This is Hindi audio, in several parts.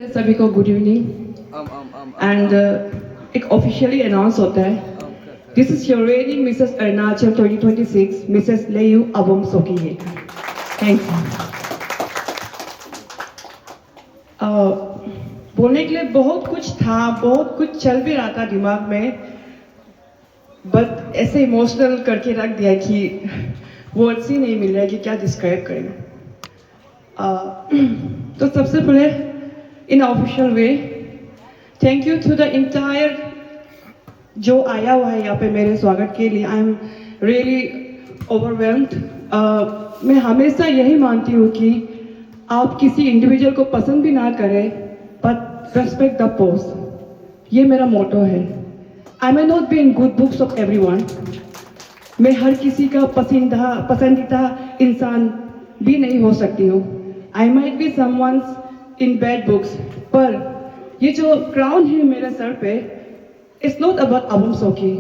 सभी को गुड इवनिंग एंड एक ऑफिशियली अनाउंस होता है this is your reigning Mrs Arunachal 2026 Mrs Leyu Abom Soki thanks. बोलने के लिए बहुत कुछ था, बहुत कुछ चल भी रहा था दिमाग में, बट ऐसे इमोशनल करके रख दिया कि वर्ड्स ही नहीं मिल रहा है कि क्या डिस्क्राइब करें। तो सबसे पहले in an official way, thank you to the entire जो आया हुआ है यहाँ पे मेरे स्वागत के लिए। आई एम रियली ओवरवेल्म्ड। मैं हमेशा यही मानती हूँ कि आप किसी इंडिविजुअल को पसंद भी ना करें बट रेस्पेक्ट द पोस्ट, ये मेरा मोटो है। I may not be in good books of everyone, मैं हर किसी का पसंदीदा इंसान भी नहीं हो सकती हूँ। I might be someone's in bad books, पर ये जो क्राउन है मेरे सर पे, it's not about Abom Soki,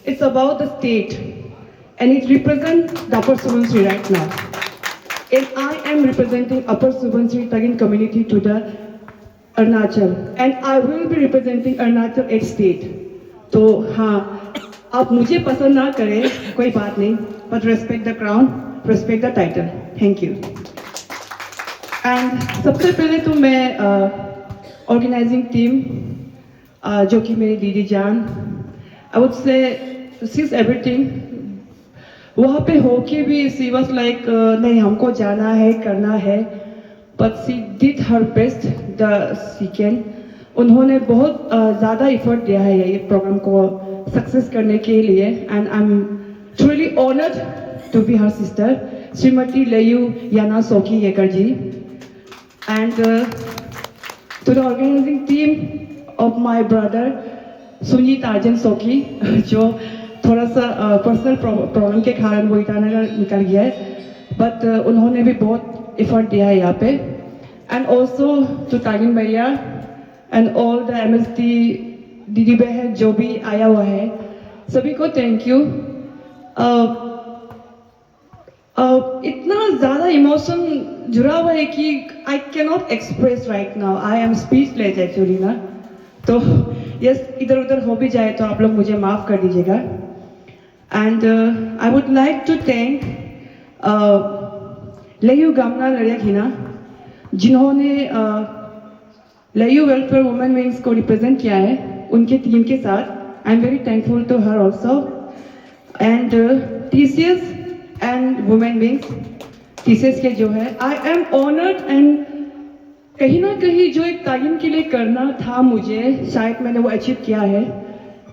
it's about the state and it represent the upper Subansiri right now and I am representing upper Subansiri Tagin community to the Arunachal and I will be representing Arunachal at state. तो हाँ, आप मुझे पसंद ना करें कोई बात नहीं, but respect the crown, respect the title. Thank you. And सबसे पहले तो मैं ऑर्गेनाइजिंग टीम जो कि मेरी दीदी जान, I would say she is everything. वहाँ पे होके भी शी वाज लाइक नहीं हमको जाना है, करना है, but she did her best the she can. उन्होंने बहुत ज़्यादा एफर्ट दिया है ये प्रोग्राम को सक्सेस करने के लिए and I am truly honoured to be her sister Shrimati Leyu Yana Soki Yekar ji. And to the organizing team of my brother Sunjit Arjan Soki, जो थोड़ा सा पर्सनल प्रॉब्लम के कारण वो ईटानगर निकल गया है, बट उन्होंने भी बहुत एफर्ट दिया है यहाँ पे। एंड ऑल्सो टू तागिन भैया एंड ऑल द MST दीदी बहन जो भी आया हुआ है, सभी को थैंक यू। इतना ज़्यादा इमोशन जुड़ा हुआ है कि आई can not express right now, I am speechless actually ना। तो यस, इधर उधर हो भी जाए तो आप लोग मुझे माफ़ कर दीजिएगा। And I would like to thank Leyu Gamna Ladiyakhina, जिन्होंने लेयू वेलफेयर वुमेन विंग्स को रिप्रेजेंट किया है उनके टीम के साथ। I am very thankful to her also. And TCS and women wings, TCS के जो है, आई एम ऑनर्ड एंड कहीं ना कहीं जो एक तागिन के लिए करना था मुझे, शायद मैंने वो अचीव किया है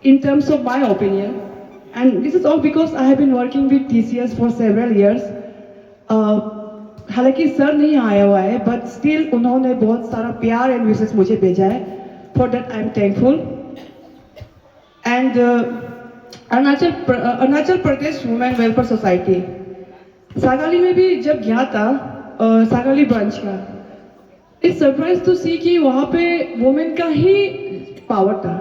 in terms of my opinion. And this is all because I have been working with TCS for several years. हालांकि सर नहीं आया हुआ है, बट स्टिल उन्होंने बहुत सारा प्यार एंड विशेष मुझे भेजा है, for that I am thankful. And Arunachal Pradesh women welfare society Sagalee में भी जब गया था, सागाली ब्रांच का, इट्स सरप्राइज टू सी कि वहाँ पे वुमेन का ही पावर था।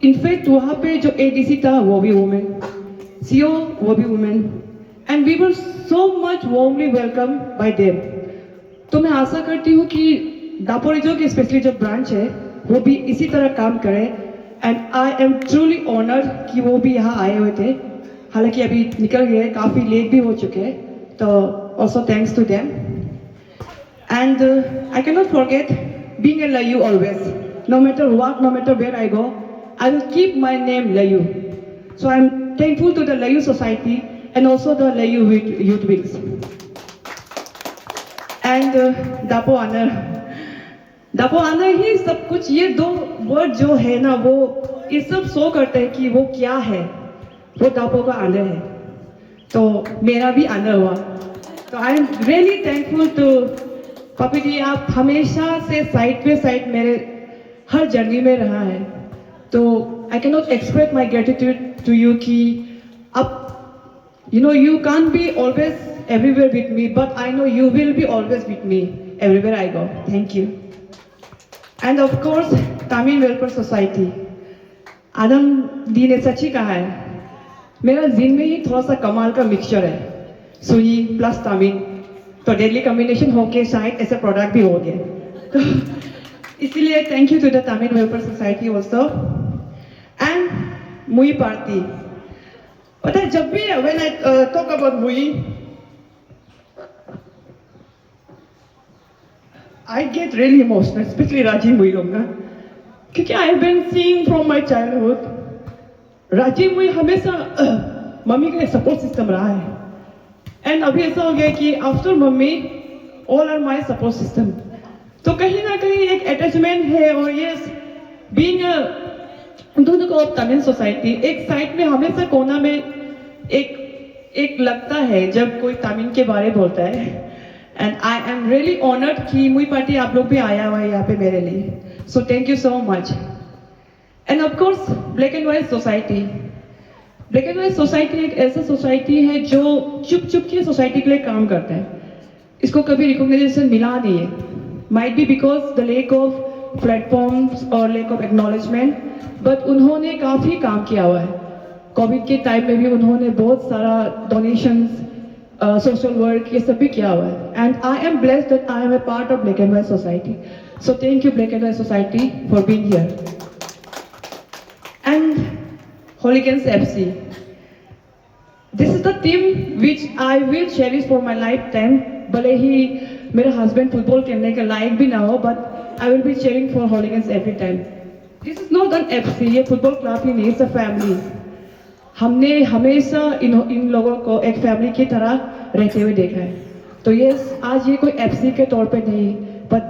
इनफैक्ट वहाँ पे जो ADC था वो भी वुमेन, CO वो भी women, and we were so much warmly welcome by them. तो मैं आशा करती हूँ कि दापोरिजो की स्पेशली जो ब्रांच है वो भी इसी तरह काम करे। And I am truly honoured कि वो भी यहाँ आए हुए थे, हालांकि अभी निकल गए, काफ़ी लेट भी हो चुके हैं, तो also thanks to them. And I can not forget being a Leyu always, no matter what, no matter where I go, I will keep my name Leyu. So I am thankful to the Leyu society and also the Leyu youth wings. And Dapo honour ही सब कुछ, ये दो वर्ड जो है ना, वो ये सब शो करते हैं कि वो क्या है, वो दापो का आनर है। तो मेरा भी आनर हुआ, तो I am really thankful to Papi ji. आप हमेशा से साइड पे साइड मेरे हर जर्नी में रहा है, तो I can not express my gratitude to you कि अब you know you can't be always everywhere with me, but I know you will be always with me everywhere I go. Thank you. And of course Tamil Welfare Society, आदम दी ने सच ही कहा है, मेरा जिन में ही थोड़ा सा कमाल का मिक्सचर है, सुई प्लस तमिल, तो डेडली कॉम्बिनेशन होके शायद ऐसे प्रोडक्ट भी हो गए। तो इसीलिए thank you to the Tamil welfare society also and मुई पार्टी। पता है जब भी व्हेन आई टॉक अबाउट मुई I get really emotional, specially Rajiv मुई लोग ना, क्योंकि I have been seeing from my childhood Rajiv मुई हमेशा मम्मी का सपोर्ट सिस्टम रहा है। एंड अभी ऐसा हो गया कि after mummy all are my support system. तो कहीं ना कहीं एक अटैचमेंट है। और ये बीइंग दोनों को तमिल सोसाइटी एक साइड में हमेशा कोना में एक लगता है जब कोई तमिल के बारे बोलता है। And I am really honoured कि मुई पार्टी आप लोग भी आया हुआ है यहाँ पे मेरे लिए। सो thank you so much. And of course black and white society, black and white society एक ऐसा सोसाइटी है जो चुप चुप के सोसाइटी के लिए काम करता है। इसको कभी रिकॉग्नाइजेशन मिला नहीं है, might be because the lake of platforms और लेक ऑफ एक्नॉलेजमेंट, बट उन्होंने काफ़ी काम किया हुआ है। कोविड के टाइम में भी उन्होंने बहुत सारा डोनेशंस, सोशल वर्क ये सब भी किया हुआ है। And I am blessed that I am a part of black and white society. So thank you black and white society for being here. And Hooligans FC. This is the team which I will cherish for my lifetime. भले ही मेरा हस्बैंड फुटबॉल खेलने के लायक भी ना हो, but I will be cheering for Hooligans every time. This is not an FC, ये फुटबॉल क्लब ही नहीं, it's a family. हमने हमेशा इन लोगों को एक फैमिली की तरह रहते हुए देखा है। तो ये आज ये कोई FC के तौर पे नहीं, but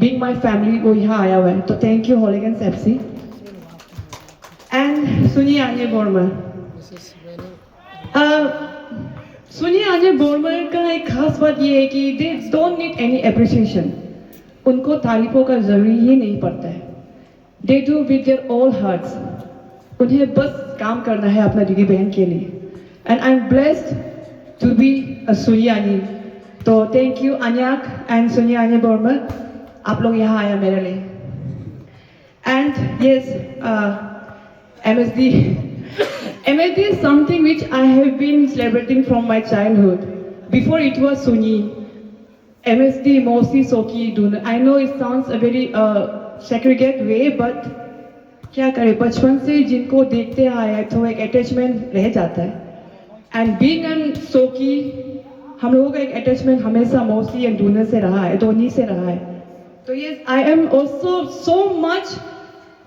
being my family वो यहाँ आया हुआ है। तो thank you Hooligans FC. And Sunyi Anye Bormer. Sunyi Anye Bormer का एक खास बात ये है कि they don't need any appreciation. उनको तारीफों का जरूरी ही नहीं पड़ता है। They do with their all hearts. उन्हें बस काम करना है अपना दीदी बहन के लिए। And I'm blessed to be a Sunyi Anye. तो thank you Anyak and Sunyi Anye Bormer. आप लोग यहाँ आया मेरे लिए। And yes. MSD. MSD is something which I have been celebrating from my childhood. Before it was Sunyi. MSD, Mosi, Soki, Duna. I know it sounds a very segregated way, but क्या करें, बचपन से जिनको देखते आए हैं तो एक अटैचमेंट रह जाता है। And being an Soki, हम लोगों का एक अटैचमेंट हमेशा मोसी एंड डूना से रहा है, दोनी से रहा है। तो yes, I am also so much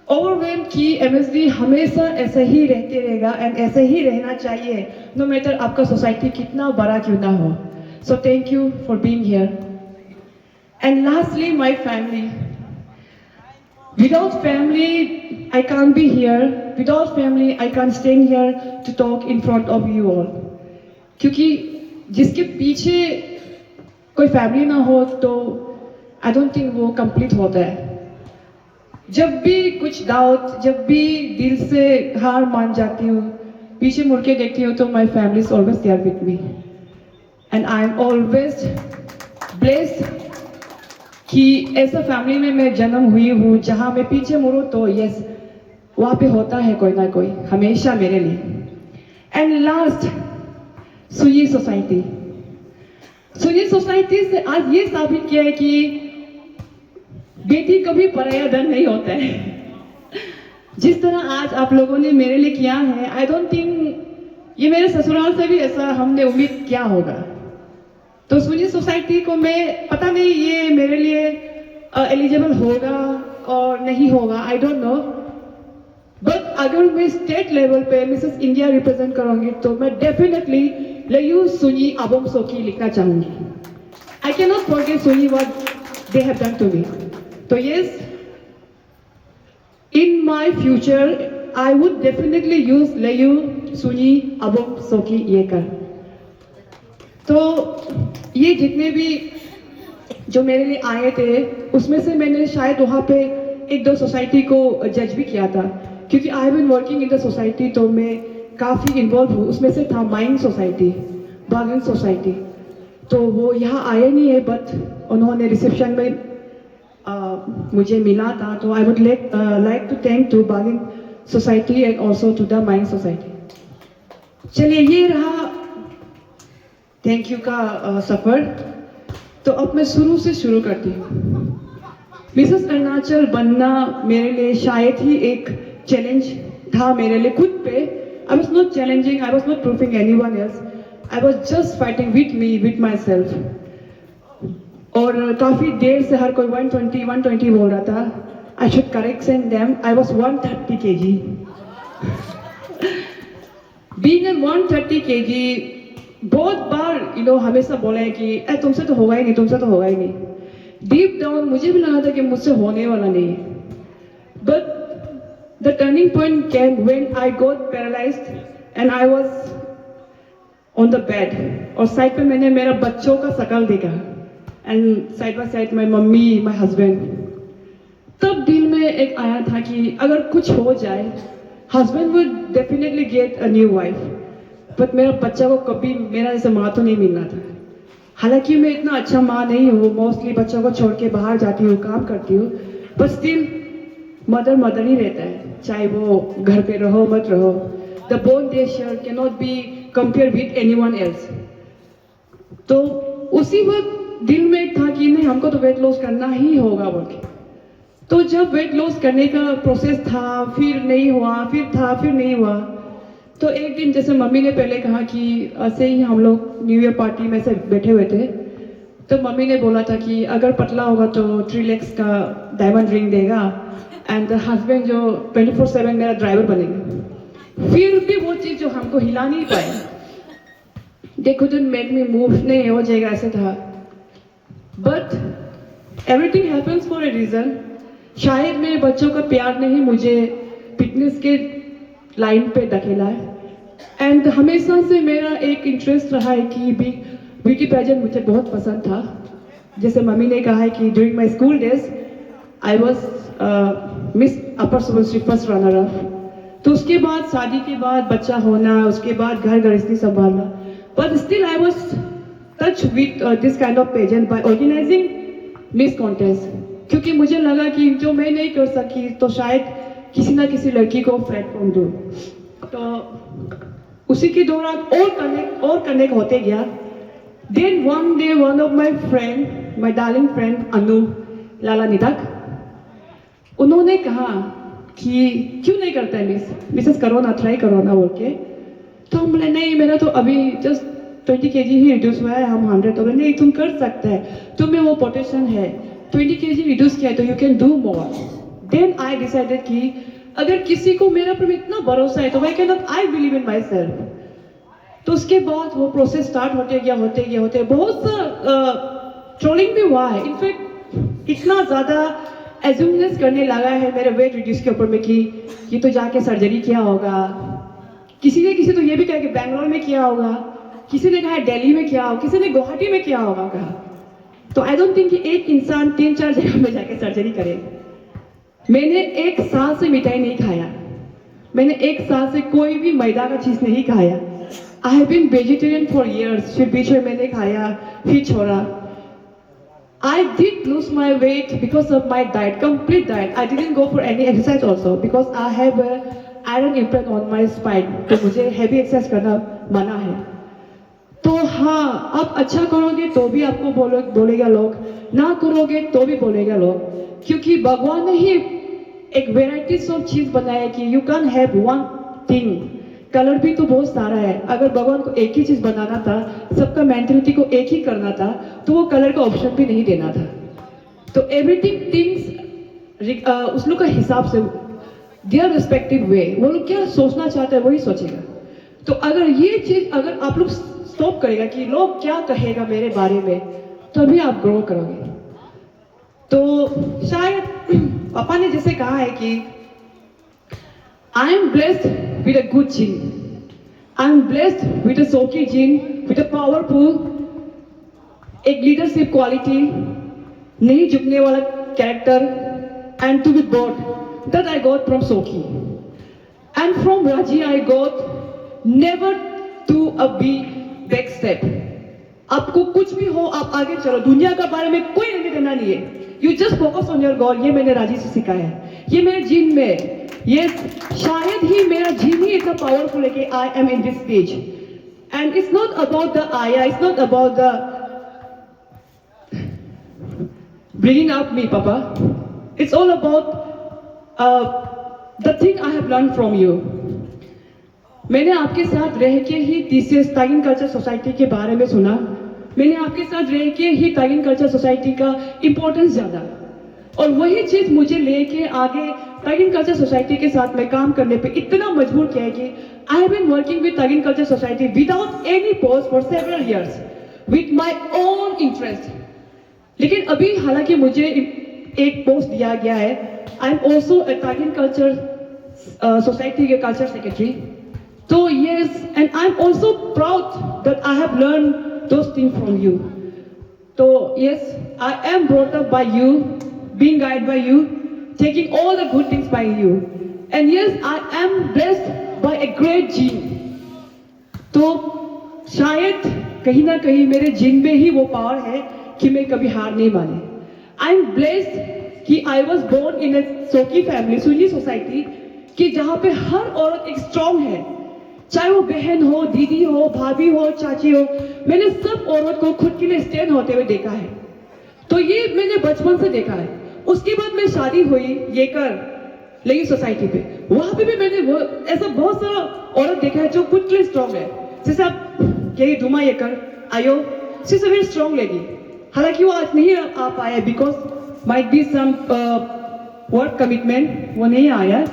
overwhelm की MSD हमेशा ऐसा ही रहते रहेगा एंड ऐसे ही रहना चाहिए, नो मैटर आपका सोसाइटी कितना बड़ा क्यों ना हो। So thank you for being here. And lastly my family. Without family I can't be here, without family I can't stand here to talk in front of you all. क्योंकि जिसके पीछे कोई फैमिली ना हो तो आई डोंट थिंक वो कंप्लीट होता है। जब भी कुछ डाउट, जब भी दिल से हार मान जाती हूँ, पीछे मुड़ के देखती हूँ तो my family is always there with me. And I am always blessed कि ऐसा फैमिली में मैं जन्म हुई हूँ जहाँ मैं पीछे मुड़ूँ तो यस वहाँ पे होता है कोई ना कोई हमेशा मेरे लिए। एंड लास्ट सुनी सोसाइटी। सुनी सोसाइटी से आज ये साबित किया है कि बेटी कभी पराया धन नहीं होता है। जिस तरह आज आप लोगों ने मेरे लिए किया है, आई डोंट थिंक ये मेरे ससुराल से भी ऐसा हमने उम्मीद किया होगा। तो सुनी सोसाइटी को मैं पता नहीं ये मेरे लिए एलिजिबल होगा और नहीं होगा, आई डोंट नो, बट अगर मैं स्टेट लेवल पे मिसेस इंडिया रिप्रेजेंट करूंगी तो मैं डेफिनेटली लयू सुनी अबोम सोकी लिखना चाहूंगी। I can not forget Suni what they have done to me. So yes, in my future, I would definitely use Layu, Sunyi, Abom, Soki, Yekar. तो ये जितने भी जो मेरे लिए आए थे, उसमें से मैंने शायद वहाँ पे एक दो सोसाइटी को जज भी किया था, क्योंकि I have been working in the society तो मैं काफ़ी इन्वॉल्व हूँ। उसमें से था माइंड सोसाइटी, बागन सोसाइटी। तो वो यहाँ आए नहीं है, बट उन्होंने रिसेप्शन में मुझे मिला था। तो I would like to thank to Bagin society and also to the mind society. चलिए ये रहा थैंक यू का सफ़र। तो अब मैं शुरू से शुरू करती हूँ। मिसेस अरुणाचल बनना मेरे लिए शायद ही एक चैलेंज था मेरे लिए खुद पे. I was not challenging, I was not proofing any one else, I was just fighting with me, with my self. और काफ़ी देर से हर कोई 120 बोल रहा था. I should correction them, I was 130 kg. Being an 130 kg, बहुत बार हमेशा बोला है कि तुमसे तो होगा ही नहीं, तुमसे तो होगा ही नहीं. डीप डाउन मुझे भी लगा था कि मुझसे होने वाला नहीं है. But the turning point came when I got paralysed and I was on the bed. और साइड पे मैंने मेरा बच्चों का शकल देखा and side by side my mummy, my husband. तब दिल में एक आया था कि अगर कुछ हो जाए, husband would definitely get a new wife, but मेरा बच्चा को कभी मेरा जैसे माँ तो नहीं मिलना था. हालांकि मैं इतना अच्छा माँ नहीं हूँ, मोस्टली बच्चों को छोड़ के बाहर जाती हूँ, काम करती हूँ, बट स्टिल मदर ही रहता है, चाहे वो घर पे रहो मत रहो. The bond they share can not be compare with anyone else. तो उसी वक्त दिल में था कि नहीं, हमको तो वेट लॉस करना ही होगा बोल के. तो जब वेट लॉस करने का प्रोसेस था, फिर नहीं हुआ, फिर था, फिर नहीं हुआ. तो एक दिन जैसे मम्मी ने पहले कहा कि ऐसे ही हम लोग न्यू ईयर पार्टी में से बैठे हुए थे, तो मम्मी ने बोला था कि अगर पतला होगा तो 3 lakhs का डायमंड रिंग देगा एंड हस्बैंड जो 24/7 मेरा ड्राइवर बनेंगे. फिर भी वो चीज़ जो हमको हिला नहीं पाए, दे couldn't make me move, नहीं हो जाएगा ऐसे था. But everything happens for a reason. शायद मेरे बच्चों का प्यार ने ही मुझे फिटनेस के लाइन पे धकेला है. एंड हमेशा से मेरा एक इंटरेस्ट रहा है कि ब्यूटी पेजेंट मुझे बहुत पसंद था. जैसे मम्मी ने कहा है कि during my school days I was Miss upper Subansiri first runner up. तो उसके बाद शादी के बाद बच्चा होना, उसके बाद घर गृहस्थी संभालना, but still I was touch with this kind of pageant by organising miss contest. क्योंकि मुझे लगा कि जो मैं नहीं कर सकी तो शायद किसी ना किसी लड़की को प्लेटफॉर्म दूँ. तो उसी के दौरान और कनेक्ट होते गया. Then one day one of my friend, my darling friend Anu Lala Nidak, उन्होंने कहा कि क्यों नहीं करता है मिसेस करो ना, ट्राई करो ना बोल के. तो हम बोले नहीं, मेरा तो अभी जस्ट 20 kg ही रिड्यूस हुआ है, हम 100. तो बोले नहीं, तुम कर सकते हैं, तुम्हें वो पोटेंशियल है, 20 kg रिड्यूस किया है तो you can do more. Then I decided कि अगर किसी को मेरे ऊपर इतना भरोसा है तो why can not I believe in myself. तो उसके बाद वो प्रोसेस स्टार्ट होते गया. बहुत सा ट्रोलिंग भी हुआ है. इनफैक्ट इतना ज़्यादा एज्यूमनेस करने लगा है मेरे वेट रिड्यूस के ऊपर में कि ये तो जाके सर्जरी किया होगा. किसी तो ये भी कहा कि बैंगलोर में किया होगा, किसी ने कहा दिल्ली में किया होगा, किसी ने गुवाहाटी में किया होगा कहा. तो आई डोंट थिंक कि एक इंसान 3-4 जगह में जाके सर्जरी करे. मैंने 1 साल से मिठाई नहीं खाया, मैंने 1 साल से कोई भी मैदा का चीज़ नहीं खाया. I have been vegetarian for years. फिर बीच में मैंने खाया, फिर छोड़ा. I did lose my weight because of my diet, complete diet. I didn't go for any exercise also because I have iron impact on my spine. तो मुझे हैवी एक्सरसाइज करना मना है. तो हाँ, आप अच्छा करोगे तो भी आपको बोलेगा लोग, ना करोगे तो भी बोलेगा लोग. क्योंकि भगवान ने ही एक वेराइटीज ऑफ चीज बनाया कि you can have one thing. Colour भी तो बहुत सारा है. अगर भगवान को एक ही चीज बनाना था, सबका मेंटेलिटी को एक ही करना था, तो वो कलर का ऑप्शन भी नहीं देना था. तो एवरीथिंग थिंग्स उस लोग का हिसाब से, देयर रिस्पेक्टिव वे, वो लोग क्या सोचना चाहते हैं वही सोचेगा. तो अगर ये चीज अगर आप लोग स्टॉप करेगा कि लोग क्या कहेगा मेरे बारे में, तभी आप ग्रो करोगे. तो शायद पापा ने जैसे कहा है कि I am blessed with a good gene, I am blessed with a Soki gene, with a powerful एक लीडरशिप क्वालिटी, नहीं झुकने वाला character, and to be bold that I got from Soki. And from Raji I got never to a be back step. आपको कुछ भी हो, आप आगे चलो, दुनिया के बारे में कोई लेने देना नहीं है. You just focus on your goal. ये मैंने राजी से सीखा है, ये मेरे जीन में, ये शायद ही मेरा जीन ही इतना पावरफुल है कि I am in this stage. And it's not about the आया, it's not about the bringing up me papa. It's all about the thing I have learned from you. मैंने आपके साथ रह के ही TCS तागिन कल्चर सोसाइटी के बारे में सुना. मैंने आपके साथ रह के ही तागिन कल्चर सोसाइटी का इम्पोर्टेंस जाना, और वही चीज मुझे लेके आगे तागिन कल्चर सोसाइटी के साथ में काम करने पे इतना मजबूर किया है कि I have been working with Tagin culture society without any post for several years with my own interest. लेकिन अभी हालांकि मुझे एक पोस्ट दिया गया है. I am also a Tagin culture society के culture secretary. So yes, and I'm also proud that I have learned those things from you. So yes, I am brought up by you, being guided by you, taking all the good things by you. And yes, I am blessed by a great gene. तो शायद कहीं ना कहीं मेरे जीन में ही वो पावर है कि मैं कभी हार नहीं माने. I am blessed कि I was born in a सोकी फैमिली, सुन्नी सोसाइटी, कि जहाँ पे हर औरत एक स्ट्रॉन्ग है, चाहे वो बहन हो, दीदी हो, भाभी हो, चाची हो. मैंने सब औरत को खुद के लिए स्टैंड होते हुए देखा है. तो ये मैंने बचपन से देखा है. उसके बाद मैं शादी हुई ये कर लगी सोसाइटी पे. वहां पे भी मैंने वो ऐसा बहुत सारा औरत देखा है जो खुद के लिए स्ट्रॉन्ग है. जैसे आप यही डुमा ये कर आयो, she is a very strong lady. हालांकि वो आज नहीं आ पाया because might be some work commitment, वो नहीं आया.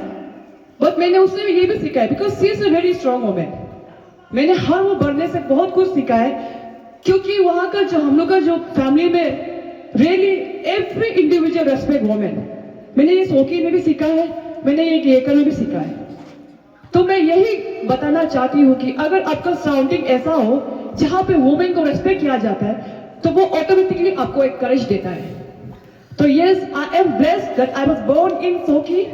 बट मैंने उससे ये भी सीखा है because she is a very strong women. मैंने हर वो बढ़ने से बहुत कुछ सीखा है, क्योंकि वहाँ का जो हम लोग का जो फैमिली में really every individual respect women. मैंने ये सोकी में भी सीखा है, मैंने ये गेकर में भी सीखा है. तो मैं यही बताना चाहती हूँ कि अगर आपका सराउंडिंग ऐसा हो जहाँ पे वुमेन को रेस्पेक्ट किया जाता है, तो वो ऑटोमेटिकली आपको एक करेज देता है. तो yes, I am blessed that I was born in सोकी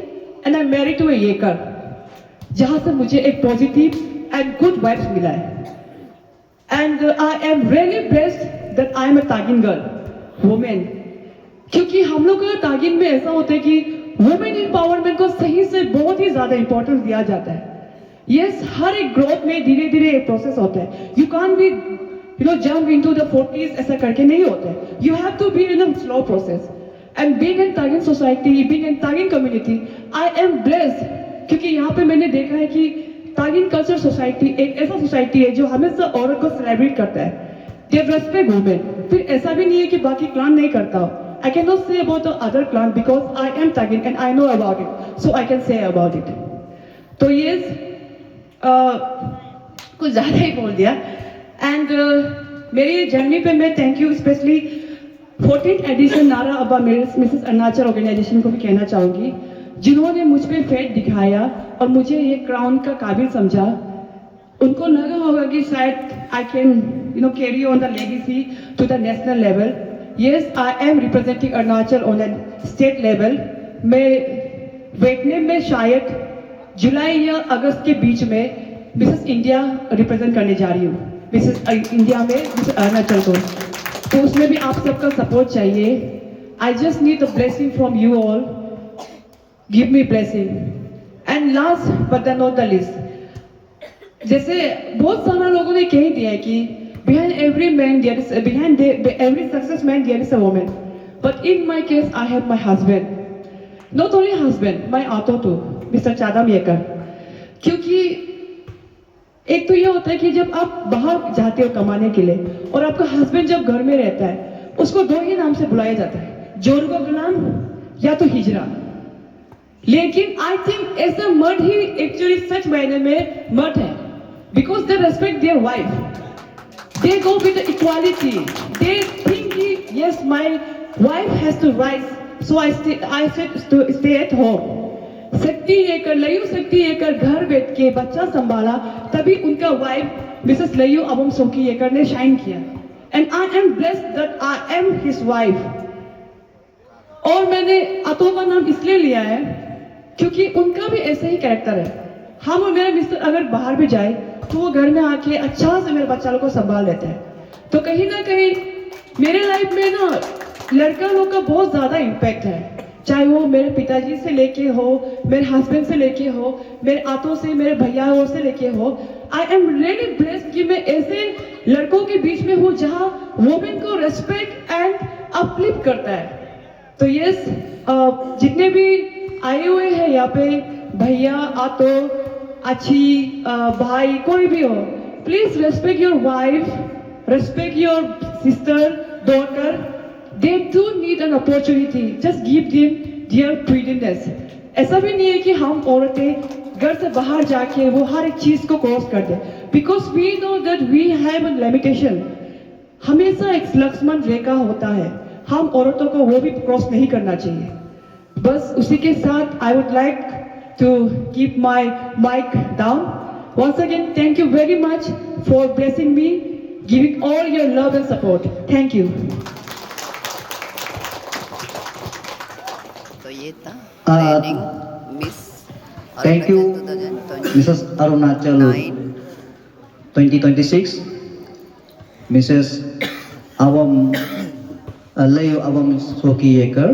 and I'm married to a yeker, जहाँ से मुझे एक पॉजिटिव and good vibes मिला है. And I am really blessed that I am a Tagin girl, woman. क्योंकि हम लोग का तागिन में ऐसा होता है कि women empowerment को सही से बहुत ही ज्यादा इंपॉर्टेंस दिया जाता है. Yes, हर एक ग्रोथ में धीरे धीरे एक प्रोसेस होता है. You can't be jump into the 40s ऐसा करके नहीं होता है. You have to be in a slow process. And being in Tagin society, being in Tagin community, I am blessed, क्योंकि यहाँ पे मैंने देखा है कि तागिन कल्चर सोसाइटी एक ऐसा सोसाइटी है जो हमेशा औरत को सेलिब्रेट करता है. They respect women. फिर ऐसा भी नहीं है कि बाकी क्लान नहीं करता हो. I cannot say about the other clan because I am Tagin and I know about it, so I can say about it. तो ये कुछ ज़्यादा ही बोल दिया. And मेरी जर्नी पे मैं thank you specially 14th addition नारा अब्बा मिसेस अरुणाचल ऑर्गेनाइजेशन को भी कहना चाहूंगी, जिन्होंने मुझ पे फेट दिखाया और मुझे ये क्राउन का काबिल समझा. उनको लगा होगा कि शायद I can carry on the legacy to the national level. Yes, I am representing Arunachal on the state level. मैं वियतनाम में शायद जुलाई या अगस्त के बीच में मिसेस इंडिया रिप्रेजेंट करने जा रही हूँ. मिसेस इंडिया में मिसेस अरुणाचल को, तो उसमें भी आप सबका सपोर्ट चाहिए. I just need the blessing from you all. Give me blessing. And last but not the least, जैसे बहुत सारा लोगों ने कह दिया है कि behind every man there is behind every success man there is a woman. But in my case I have my husband. Not only husband, my auto too, Mr. चादम येकर. क्योंकि एक तो ये होता है कि जब आप बाहर जाते हो कमाने के लिए और आपका हस्बैंड जब घर में रहता है, उसको दो ही नाम से बुलाया जाता है, जोरुगा गुलाम या तो हिजरा. लेकिन आई थिंक ऐसा मर्द ही एक्चुअली सच मायने में मर्द है, because they respect their wife. They go with equality. They think कि yes my wife has to rise, so I said to stay at home. शक्ति लेकर लयू शक्ति लेकर घर बैठ के बच्चा संभाला, तभी उनका वाइफ मिसेस लयू अबम सोकी येकर ने शाइन किया. And I am blessed that I am his wife. और मैंने अतो का नाम इसलिए लिया है क्योंकि उनका भी ऐसे ही कैरेक्टर है. हम और मेरा मिस्टर अगर बाहर भी जाए तो वो घर में आके अच्छा से मेरे बच्चा लोग को संभाल लेते हैं. तो कहीं ना कहीं मेरे लाइफ में ना लड़का लोग का बहुत ज्यादा इम्पैक्ट है, चाहे वो मेरे पिताजी से लेके हो, मेरे हस्बैंड से लेके हो, मेरे आतों से, मेरे भैयाओं से लेके हो. आई एम रियली ब्लेस्ड कि मैं ऐसे लड़कों के बीच में हूँ जहाँ वुमेन को रेस्पेक्ट एंड अपलिफ्ट करता है. तो यस, जितने भी आए हुए हैं यहाँ पे, भैया, आतो, अच्छी, भाई, कोई भी हो, please respect your wife, respect your sister, daughter. They too need an opportunity. Just give them their freedomness. ऐसा भी नहीं है कि हम औरतें घर से बाहर जाके वो हर एक चीज को क्रॉस कर दे, because we know that we have a limitation. हमेशा एक लक्ष्मण रेखा होता है, हम औरतों को वो भी क्रॉस नहीं करना चाहिए. बस उसी के साथ I would like to keep my mic down. Once again thank you very much for blessing me, giving all your love and support. Thank you. तो ये था training miss Thank you, Mrs. Arunachal 2026, Mrs. Awam Layo Awam Soki Yeker,